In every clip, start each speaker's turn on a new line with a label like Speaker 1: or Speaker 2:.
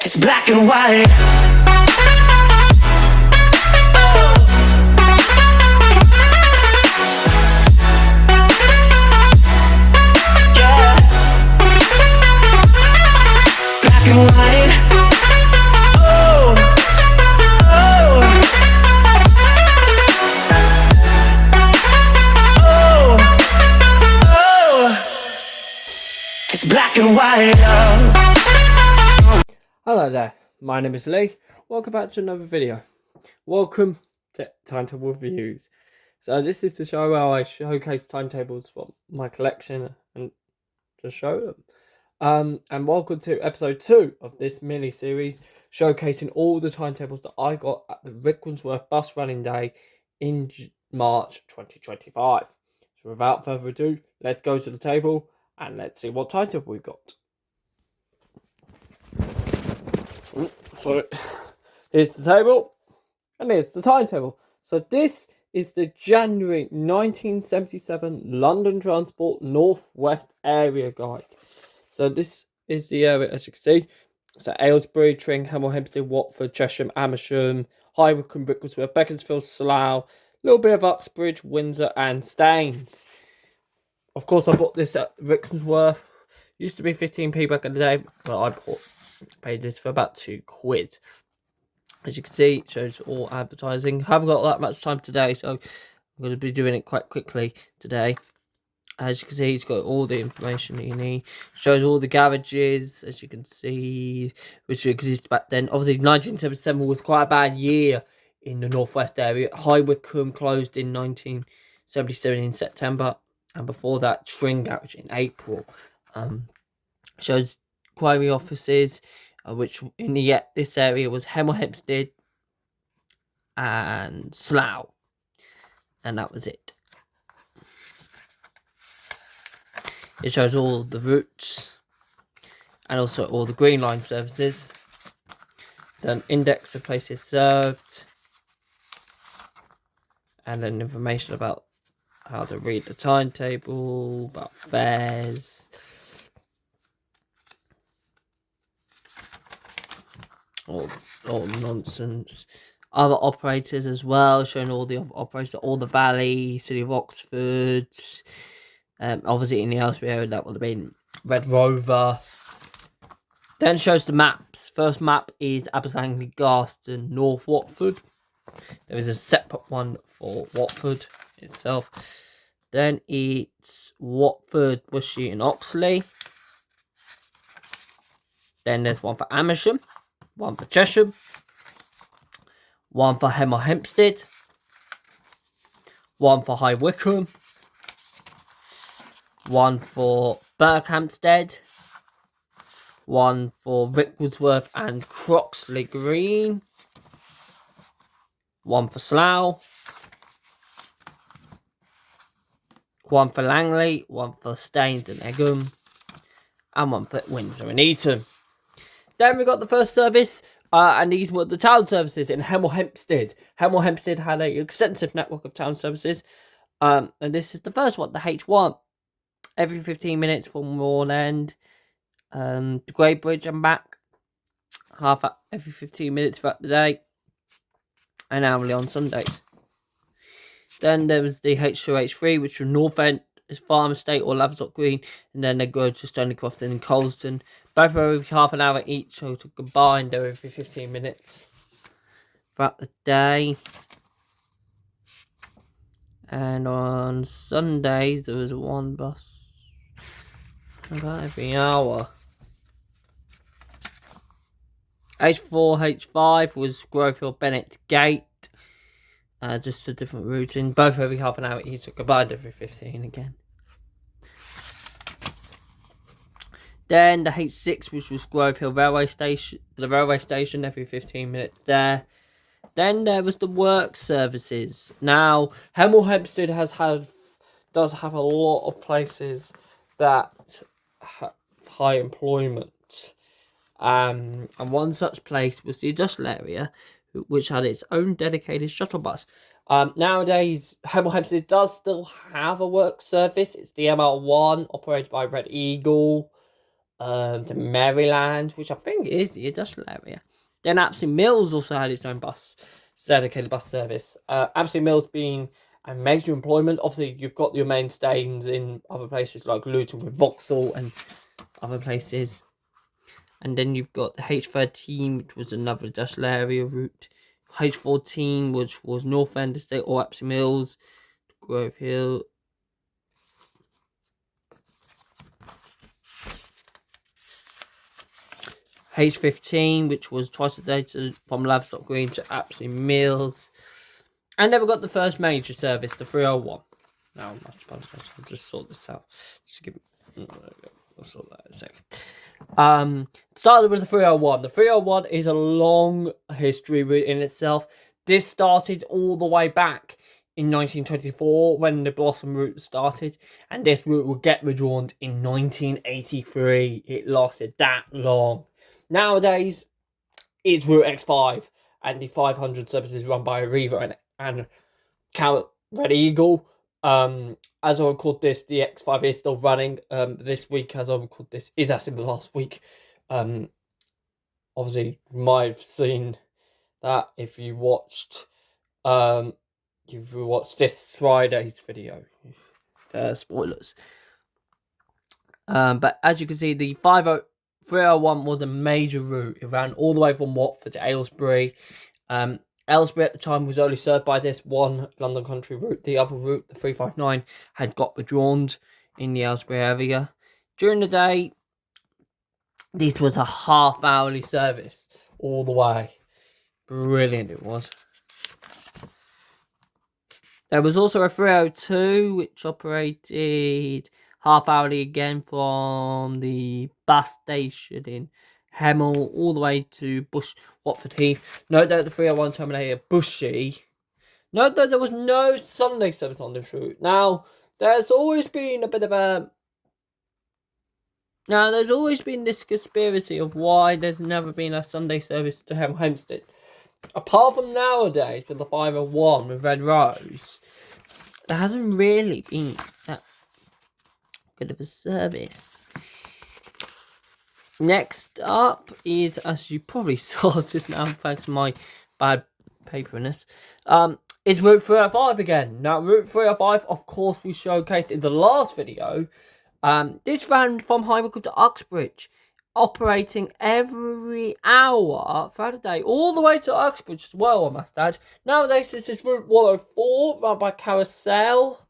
Speaker 1: It's black and white. Yeah. Black and white. Oh. Oh. Oh. Oh. It's black and white.
Speaker 2: Hello there, my name is Lee. Welcome back to another video. Welcome to Timetable Reviews. So this is the show where I showcase timetables from my collection and just show them. And welcome to episode 2 of this mini-series showcasing all the timetables that I got at the Rickmansworth bus running day in March 2025. So without further ado, let's go to the table and let's see what timetable we've got. So here's the table and here's the timetable. So this is the January 1977 London Transport Northwest Area Guide. So this is the area, as you can see. So Aylesbury, Tring, Hemel Hempstead, Watford, Chesham, Amersham, High Wycombe, Rickmansworth, Beaconsfield, Slough, a little bit of Uxbridge, Windsor and Staines. Of course I bought this at Rickmansworth. Used to be 15p back in the day, but I paid this for about £2. As you can see, it shows all advertising. Haven't got that much time today, so I'm going to be doing it quite quickly today. As you can see, it's got all the information that you need. Shows all the garages, as you can see, which existed back then. Obviously, 1977 was quite a bad year in the northwest area. High Wycombe closed in 1977 in September, and before that, Tring garage in April. Shows quarry offices, which in this area was Hemel Hempstead and Slough, and that was it. It shows all the routes and also all the Green Line services. Then index of places served, and then information about how to read the timetable, about fares. All nonsense. Other operators as well, showing all the operators, all the Valley, City of Oxford. Obviously in the Aylesbury area that would have been Red Rover. Then shows the maps. First map is Abersangley, Garston, North Watford. There is a separate one for Watford itself. Then it's Watford, Bushy and Oxley. Then there's one for Amersham, one for Chesham, one for Hemel Hempstead, one for High Wycombe, one for Berkhamsted, one for Rickmansworth and Croxley Green, one for Slough, one for Langley, one for Staines and Egham, and one for Windsor and Eton. Then we got the first service, and these were the town services in Hemel Hempstead. Hemel Hempstead had an extensive network of town services, and this is the first one, the H1. Every 15 minutes from Rawn End to Grey Bridge and back. Every 15 minutes throughout the day, and hourly on Sundays. Then there was the H2H3, which was North End, Farm Estate or Laverstock Green, and then they go to Stonycroft and Colston. Both are every half an hour each, so combined they're every 15 minutes throughout the day. And on Sundays there was one bus about every hour. H4, H5 was Grove Hill, Bennett Gate. Just a different routing. Both every half an hour each, so combined every 15 again. Then the H6, which was Grove Hill Railway Station, the railway station every 15 minutes there. Then there was the work services. Now, Hemel Hempstead does have a lot of places that have high employment. And one such place was the industrial area, which had its own dedicated shuttle bus. Nowadays, Hemel Hempstead does still have a work service. It's the ML1, operated by Red Eagle. to Maryland, which I think is the industrial area. Then Apsley Mills also had its own dedicated bus service. Apsley Mills being a major employment. Obviously, you've got your mainstays in other places like Luton with Vauxhall and other places. And then you've got the H13, which was another industrial area route. H14, which was North End Estate or Apsley Mills, Grove Hill. H15, which was twice a day from Laverstock Green to Apsley Mills. And then we got the first major service, the 301. Now, I suppose I'll just sort this out. Just give me... I'll sort that in a sec. Started with the 301. The 301 is a long history in itself. This started all the way back in 1924 when the Blossom route started, and this route will get redrawn in 1983. It lasted that long. Nowadays, it's Route X5 and the 500 services run by Arriva and Red Eagle. As I record this, the X5 is still running. This week, as I record this, is actually the last week. Obviously, you might have seen that if you watched this Friday's video. Spoilers. But as you can see, the 301 was a major route. It ran all the way from Watford to Aylesbury. Aylesbury at the time was only served by this one London Country route. The other route, the 359, had got withdrawn in the Aylesbury area. During the day, this was a half-hourly service all the way. Brilliant it was. There was also a 302, which operated half-hourly again from the bus station in Hemel all the way to Watford Heath. Note that the 301 terminated at Bushy. Note that there was no Sunday service on this route. Now, there's always been this conspiracy of why there's never been a Sunday service to Hemel Hempstead. Apart from nowadays with the 501 with Red Rose, there hasn't really been that good of a service. Next up is, as you probably saw just now, thanks to my bad paperiness, is Route 305 again. Now, Route 305, of course, we showcased in the last video. This ran from High Wycombe to Uxbridge, operating every hour throughout the day, all the way to Uxbridge as well, I must add. Nowadays, this is Route 104, run by Carousel.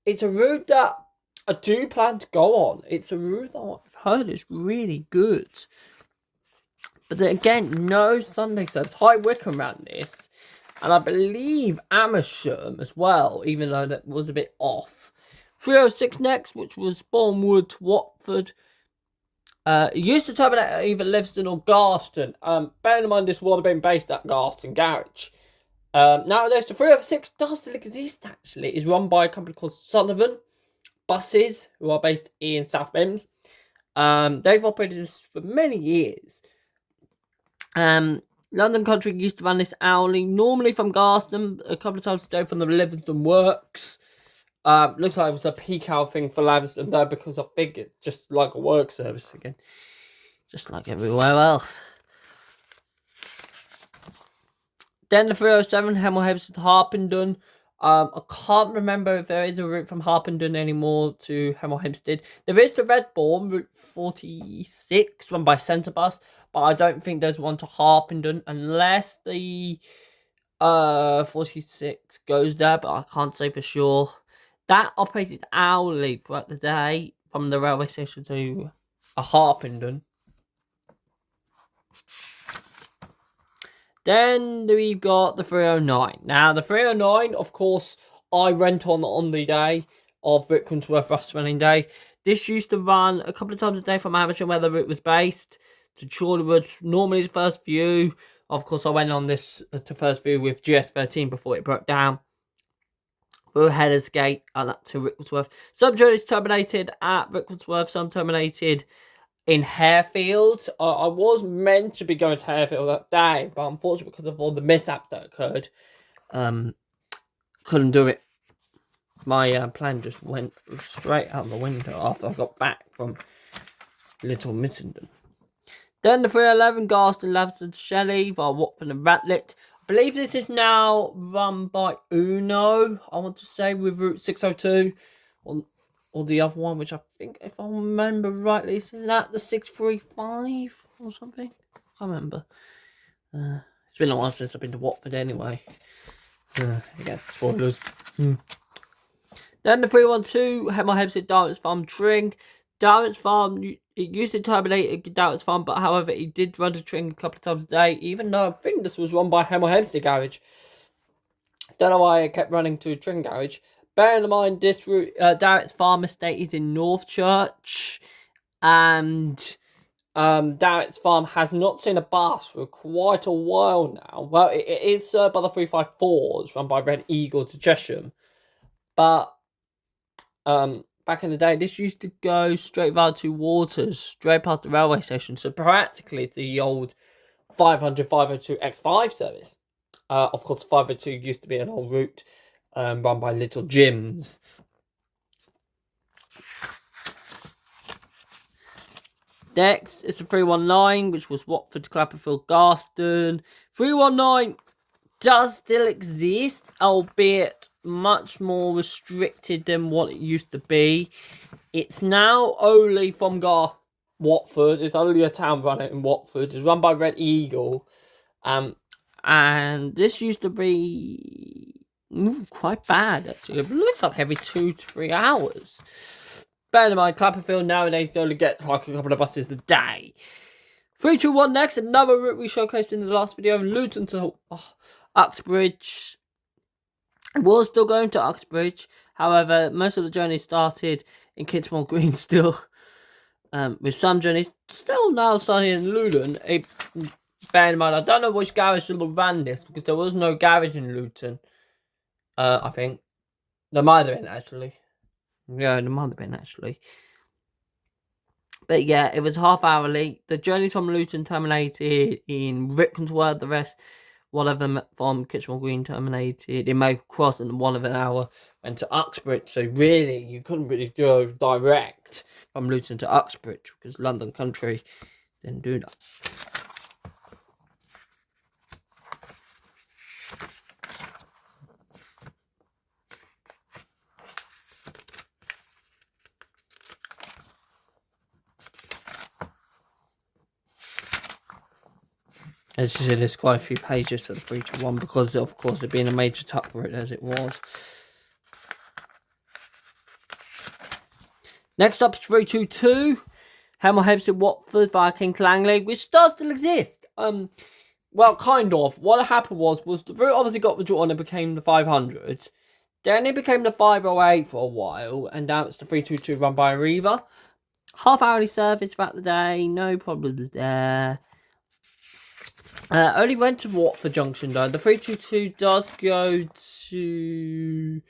Speaker 2: It's a route that I do plan to go on. It's a route that I've heard is really good. But then again, no Sunday service. High Wycombe ran this. And I believe Amersham as well, even though that was a bit off. 306 next, which was Bournemouth to Watford. It used to terminate at either Livingston or Garston. Bearing in mind this would have been based at Garston Garage. Nowadays, the 306 does still exist, actually. It's run by a company called Sullivan Buses, who are based in South Mimms. They've operated this for many years. London Country used to run this hourly, normally from Garston, a couple of times a day from the Livingston Works. Looks like it was a peak hour thing for Livingston though, because I figured just like a work service again, just like everywhere else. Then the 307 Hemel Hempstead to Harpenden. I can't remember if there is a route from Harpenden anymore to Hemel Hempstead. There is the Redbourne, Route 46, run by Centre Bus, but I don't think there's one to Harpenden unless the 46 goes there, but I can't say for sure. That operated hourly throughout the day from the railway station to Harpenden. Then we've got the 309. Now, the 309, of course, I went on the day of Rickmansworth Russ Running Day. This used to run a couple of times a day from Amersham, where the route was based, to Chorleywood. Normally the first view. Of course, I went on this to first view with GS13 before it broke down. Through Headers Gate and up to Rickmansworth. Some journeys terminated at Rickmansworth, some terminated in Harefield. I was meant to be going to Harefield that day, but unfortunately because of all the mishaps that occurred, couldn't do it. My plan just went straight out the window after I got back from Little Missenden. Then the 311 Garston, Leveson, Shelley via Watford and Ratlet. I believe this is now run by Uno, I want to say, with Route 602. Or the other one, which I think, if I remember rightly, is that the 635 or something? I can't remember. It's been a while since I've been to Watford anyway. Again, spoilers. Then the 312, Hemel Hempstead, Dartmouth Farm, Tring. Dartmouth Farm, it used to terminate Dartmouth Farm, but however, he did run to Tring a couple of times a day, even though I think this was run by Hemel Hempstead Garage. Don't know why I kept running to Tring Garage. Bear in mind, this route, Darrett's Farm Estate is in Northchurch, and Darrett's Farm has not seen a bus for quite a while now. Well, it is served by the 354s, run by Red Eagle to Chesham, but back in the day, this used to go straight via Two Waters, straight past the railway station, so practically it's the old 500 502 X5 service. Of course, 502 used to be an old route run by Little Jims. Next is the 319, which was Watford, Clapperfield, Garston. 319 does still exist, albeit much more restricted than what it used to be. It's now only from Watford. It's only a town runner in Watford. It's run by Red Eagle. And this used to be quite bad, actually. It looks like every 2 to 3 hours. Bear in mind, Clapperfield nowadays only gets like a couple of buses a day. 321 next, another route we showcased in the last video, Luton to Uxbridge. It was still going to Uxbridge, however, most of the journey started in Kidsmore Green still, with some journeys still now starting in Luton. Bear in mind, I don't know which garage still ran this, because there was no garage in Luton, I think. There might have been, actually. Yeah, there might have been, actually. But yeah, it was half hourly. The journey from Luton terminated in Rickmansworth. The rest, one of them from Kitchener Green terminated in Maple Cross, and one of an hour went to Uxbridge. So really, you couldn't really go direct from Luton to Uxbridge, because London Country didn't do that. As you see, there's quite a few pages for the 321 because, of course, it being a major tuck route as it was. Next up is 322, Hemel Hempstead Watford via King Langley, which does still exist. Well, kind of. What happened was the route obviously got withdrawn and became the 500. Then it became the 508 for a while, and now it's the 322 run by Arriva. Half hourly service throughout the day, no problems there. Only went to Watford Junction though. The 322 does go to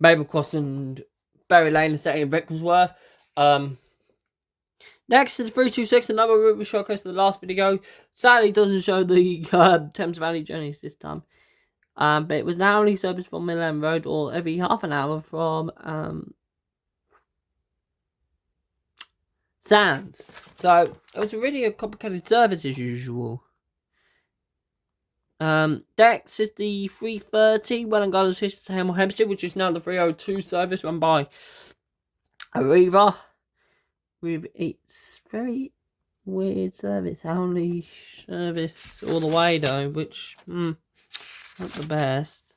Speaker 2: Maple Cross and Berry Lane Estate in Rickmansworth. Next is the 326, another route we showcased in the last video. Sadly doesn't show the Thames Valley journeys this time. But it was now only service from Mill End Road, or every half an hour from Sands. So it was really a complicated service as usual. Next is the 330 Welland Gardens to Hemel Hempstead, which is now the 302 service run by Arriva. With its very weird service, only service all the way though, which not the best.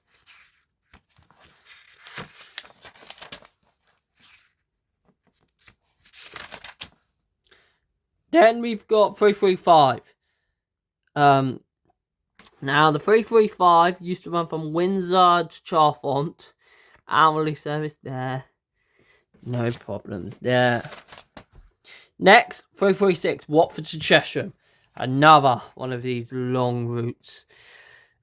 Speaker 2: Then we've got 335. Now, the 335 used to run from Windsor to Charfont. Hourly service there. No problems there. Next, 336, Watford to Chesham. Another one of these long routes.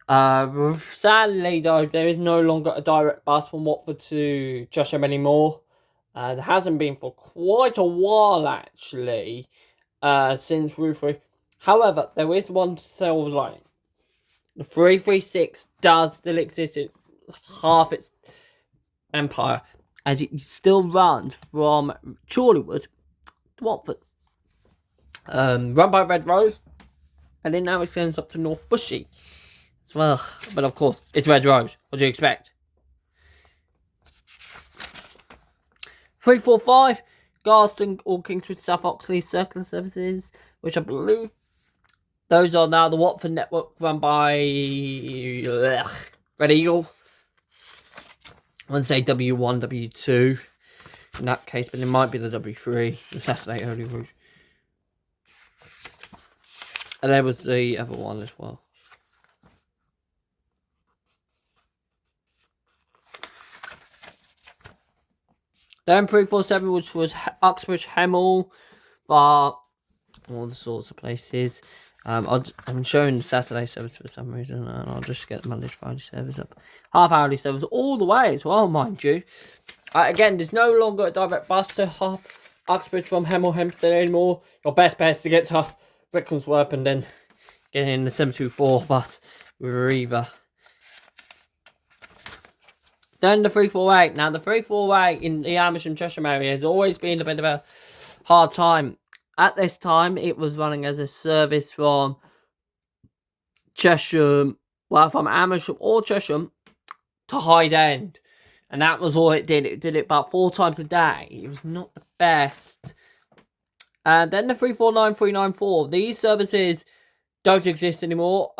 Speaker 2: Sadly, though, there is no longer a direct bus from Watford to Chesham anymore. There hasn't been for quite a while, actually, since Route 3. However, there is one Silver Line. The 336 does still exist in half its empire, as it still runs from Chorleywood to Watford. run by Red Rose, and then now it turns up to North Bushy as well. But of course, it's Red Rose. What do you expect? 345, Garston or Kingsford South Oxley Circular Services, which I believe those are now the Watford network run by Red Eagle. I wouldn't say W1, W2 in that case, but it might be the W3, the Saturday early route. And there was the other one as well. Then 347, which was Uxbridge, Hemel, Bar, all the sorts of places. I'm showing the Saturday service for some reason, and I'll just get the Monday to Friday service up. Half hourly service all the way as well, mind you. Again, there's no longer a direct bus to Uxbridge from Hemel Hempstead anymore. Your best bet is to get to Rickmansworth and then get in the 724 bus with Arriva. Then the 348. Now, the 348 in the Amersham Cheshire area has always been a bit of a hard time. At this time, it was running as a service from Cheshire, well, from Amersham or Cheshire to Hyde End. And that was all it did. It did it about 4 times a day. It was not the best. And then the 349, 394. These services don't exist anymore.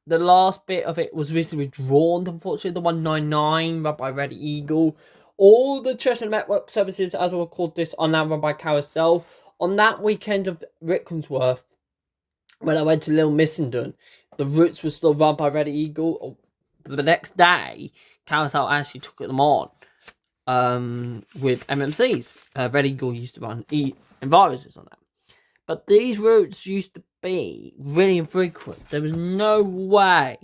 Speaker 2: The last bit of it was recently withdrawn, unfortunately. The 199, run by Red Eagle. All the Cheshire Network services, as I will call this, are now run by Carousel. On that weekend of Rickmansworth, when I went to Little Missenden, the routes were still run by Red Eagle. The next day, Carousel actually took them on with MMCs. Red Eagle used to run Enviruses on that. But these routes used to be really infrequent. There was no way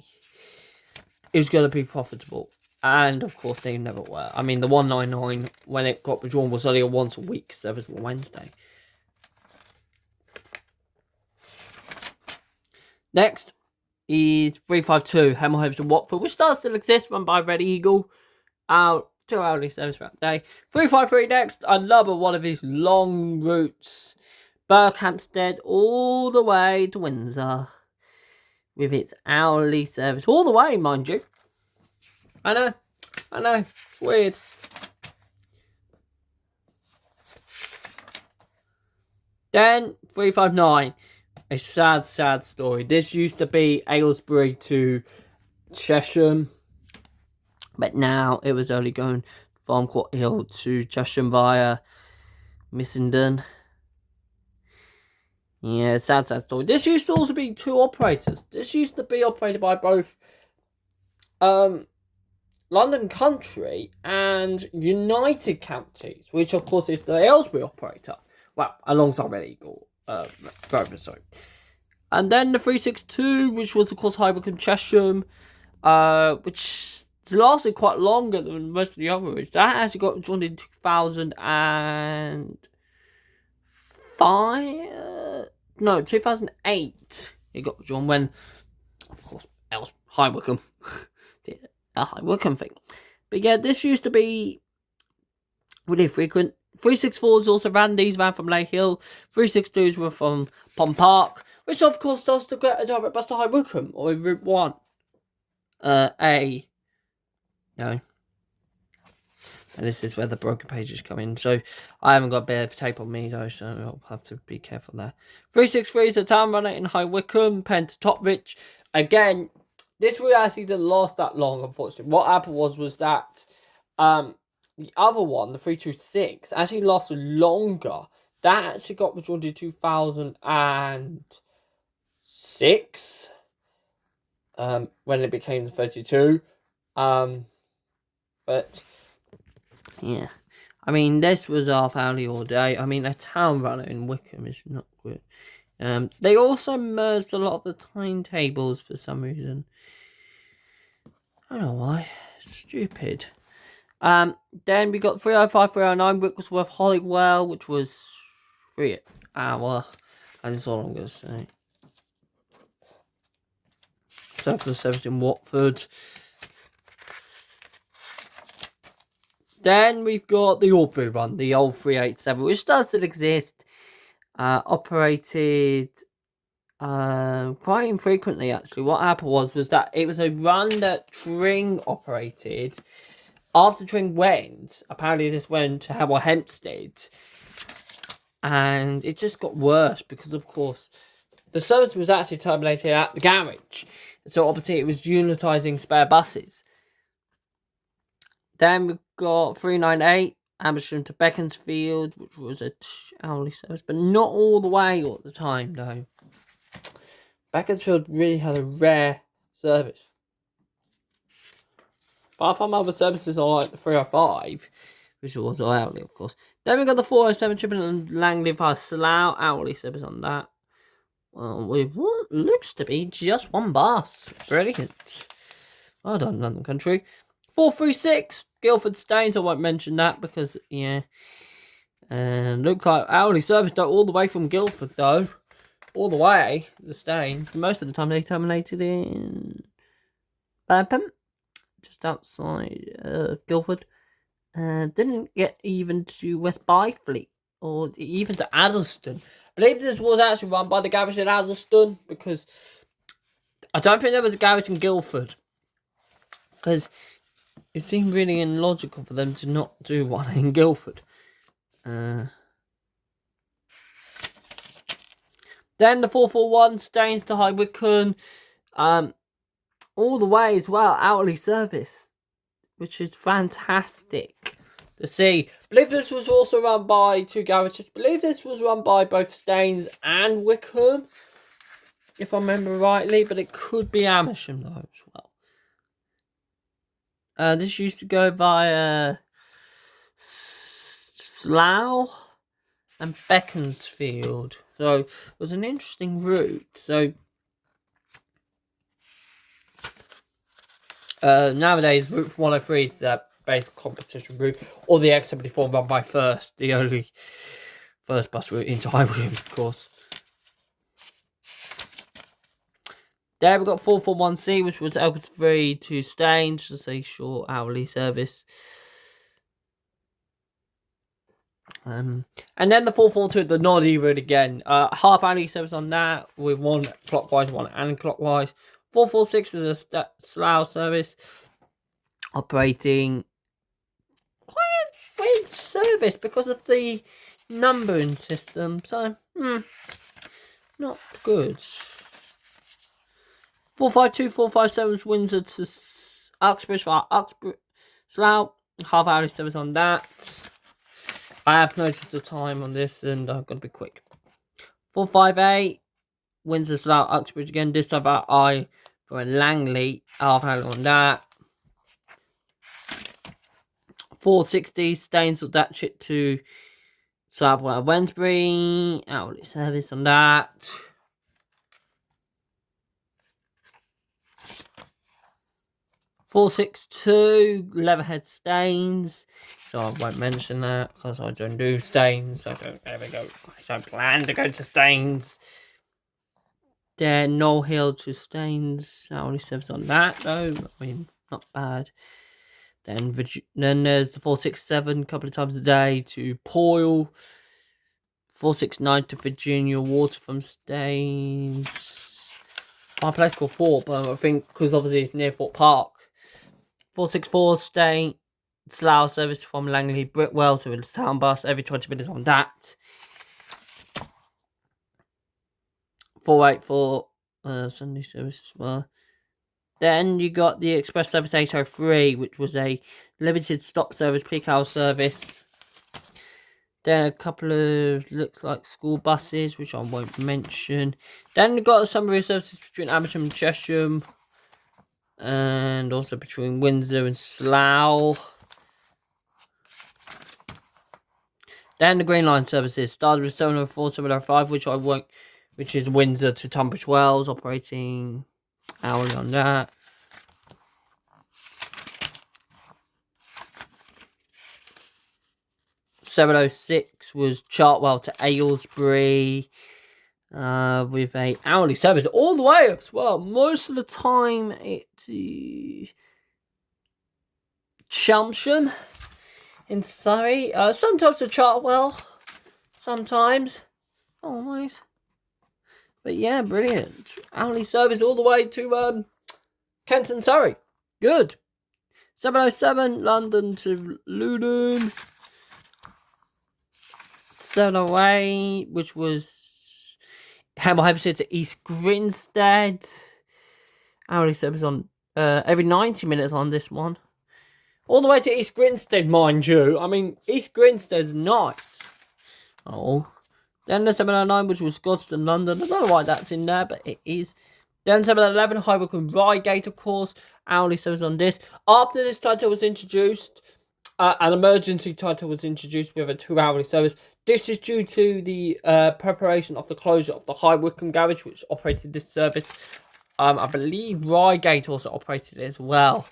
Speaker 2: it was going to be profitable. And, of course, they never were. I mean, the 199, when it got withdrawn, was only a once-a-week service on a Wednesday. Next is 352, Hemel Hempstead Watford, which does still exist, run by Red Eagle. 2 hourly service throughout the day. 353 next, another one of these long routes. Berkhamsted all the way to Windsor with its hourly service. All the way, mind you. I know. It's weird. Then 359. A sad story. This used to be Aylesbury to Cheshire, but now it was only going from Court Hill to Cheshire via Missenden. Yeah, sad story. This used to also be 2 operators. This used to be operated by both London Country and United Counties, which of course is the Aylesbury operator. Well, alongside Red Eagle. Sorry. And then the 362, which was of course High Wycombe Cheshire, which lasted quite longer than most of the others. That actually got joined in 2008. It got joined when, of course, High Wycombe did a High Wycombe thing. But yeah, this used to be really frequent. 364s also ran. These ran from Lay Hill. 362s were from Pond Park, which of course does to get a direct bus to High Wycombe or Route 1. No. And this is where the broken pages come in. So I haven't got a bit of tape on me though, so I'll have to be careful there. 363 is a town runner in High Wycombe, Penn to Topwich. Again, this route actually didn't last that long, unfortunately. What happened was that the other one, the 326, actually lasted longer. That actually got withdrawn in 2006, when it became the 32. But yeah, I mean, this was half hourly all day. I mean, a town runner in Wycombe is not good. They also merged a lot of the timetables for some reason. I don't know why. Stupid. Then we got 305, 309, Rickmansworth, Holywell, which was 3 hour, and that's all I'm going to say. Circular service in Watford. Then we've got the Aubrey run, the old 387, which does still exist. operated quite infrequently actually. What happened was that it was a run that Tring operated. After Tring went, apparently this went to Hemel Hempstead, and it just got worse because, of course, the service was actually terminated at the garage. So obviously it was unitising spare buses. Then we got 398 Amersham to Beaconsfield, which was a hourly service, but not all the way all the time though. Beaconsfield really had a rare service. Apart from other services on like the 305, which was hourly, of course. Then we got the 407 Chipping and Langley via Slough, hourly service on that. With what looks to be just one bus. Brilliant. Well done, London Country. 436 Guildford Staines. I won't mention that because, yeah. And looks like hourly service though, all the way from Guildford though. All the way, the Staines. Most of the time they terminated in Burpham, just outside of Guildford. Didn't get even to West Byfleet or even to Addleston. I believe this was actually run by the garage in Addleston because I don't think there was a garage in Guildford because it seemed really illogical for them to not do one in Guildford. Then the 441 Staines to High Wycombe, all the way as well, hourly service, which is fantastic to see. I believe this was also run by two garages. I believe this was run by both Staines and Wycombe, if I remember rightly, but it could be Amersham though as well. This used to go via Slough and Beaconsfield, so it was an interesting route. So nowadays, Route 103 is the base competition route, or the X74 run by First, the only first bus route into High Wycombe, of course. There we got 441C, which was Elkins to Staines, just a short hourly service. And then the 442, the Noddy route again. Half hourly service on that, with one clockwise, one anti-clockwise. 446 was a Slough service, operating quite a weird service because of the numbering system. So, not good. 452, 457 was Windsor to Uxbridge for Uxbridge, Slough. Half hourly service on that. I have noticed the time on this and I've got to be quick. 458, Windsor, Slough, Uxbridge again. This time I for Langley. Half hourly on that. 460, Staines or Datchet to Slough, Wednesbury. Hourly service on that. 462, Leatherhead Staines. So I won't mention that because I don't do Staines. I don't ever go. I don't plan to go to Staines. Then Knoll Hill to Staines. Hourly service on that though. I mean, not bad. Then there's the 467, a couple of times a day to Poyle. 469 to Virginia Water from Staines. My place called Fort, but I think because obviously it's near Fort Park. 464 Staines, Slough service from Langley Brickwell to a town bus every 20 minutes on that. 484 Sunday service as well. Then you got the Express Service 803, which was a limited stop service, peak hour service. Then a couple of, looks like school buses, which I won't mention. Then you got some services between Amersham and Chesham. And also between Windsor and Slough. Then the Green Line services started with 704, 705, which is Windsor to Tunbridge Wells, operating hourly on that. .706 was Chartwell to Aylesbury, with a hourly service all the way as well. Most of the time it's Chelmsham in Surrey. Sometimes to Chartwell. Sometimes. Oh, nice. But yeah, brilliant. Hourly service all the way to Kenton, Surrey. Good. 7:07 London to Luton. 7:08, which was Hemel Hempstead to East Grinstead. Hourly service on every 90 minutes on this one. All the way to East Grinstead, mind you. I mean, East Grinstead's nice. Oh. Then the 7:09, which was Scotstoun, London. I don't know why that's in there, but it is. Then 7:11, High Wycombe Reigate, of course. Hourly service on this. After this title was introduced, an emergency title was introduced with a 2-hourly service. This is due to the preparation of the closure of the High Wycombe garage, which operated this service. I believe Reigate also operated it as well.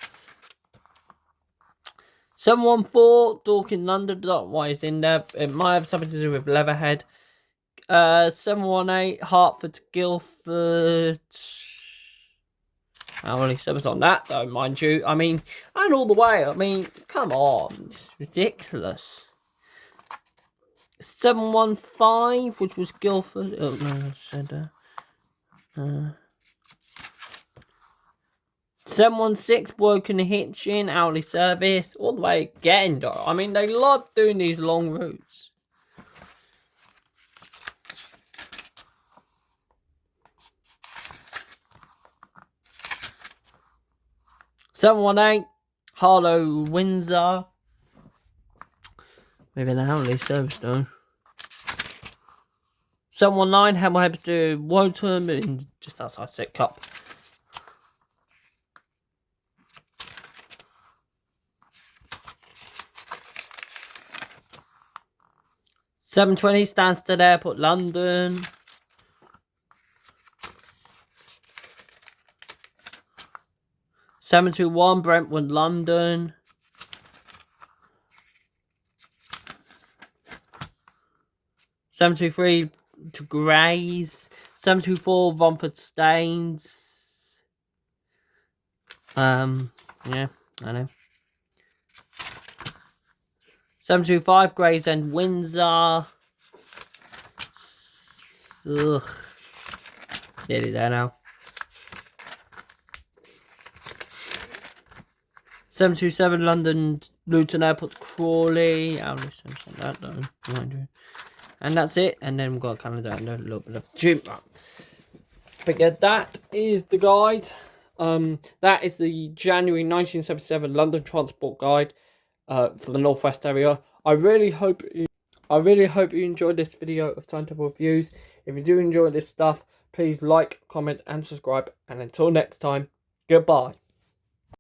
Speaker 2: 7:14, Dorking, London. Don't know why it's in there. It might have something to do with Leatherhead. 7:18, Hertford to Guildford. Hourly service on that, though, mind you. I mean, and all the way. I mean, come on. It's ridiculous. 7:15, which was Guildford. Oh, no, I said 7:16, Woking Hitchin, hourly service. All the way again, though. I mean, they love doing these long routes. 7:18, Harlow, Windsor. Maybe an hourly service though. 7:19, Hemel Hempstead, Woking, in just outside Sidcup. 7:20, Stansted Airport, London. 7:21, Brentwood, London. 7:23 to Grays. 7:24, Romford Staines. Yeah, I know. 7:25, Grays End, Windsor. Ugh. Nearly there now. 7:27, London Luton Airport, Crawley. I'll listen to that though. And that's it. And then we've got a calendar and a little bit of gym. But yeah, that is the guide. That is the January 1977 London Transport Guide for the Northwest area. I really hope you enjoyed this video of timetable reviews. If you do enjoy this stuff, please like, comment, and subscribe. And until next time, goodbye.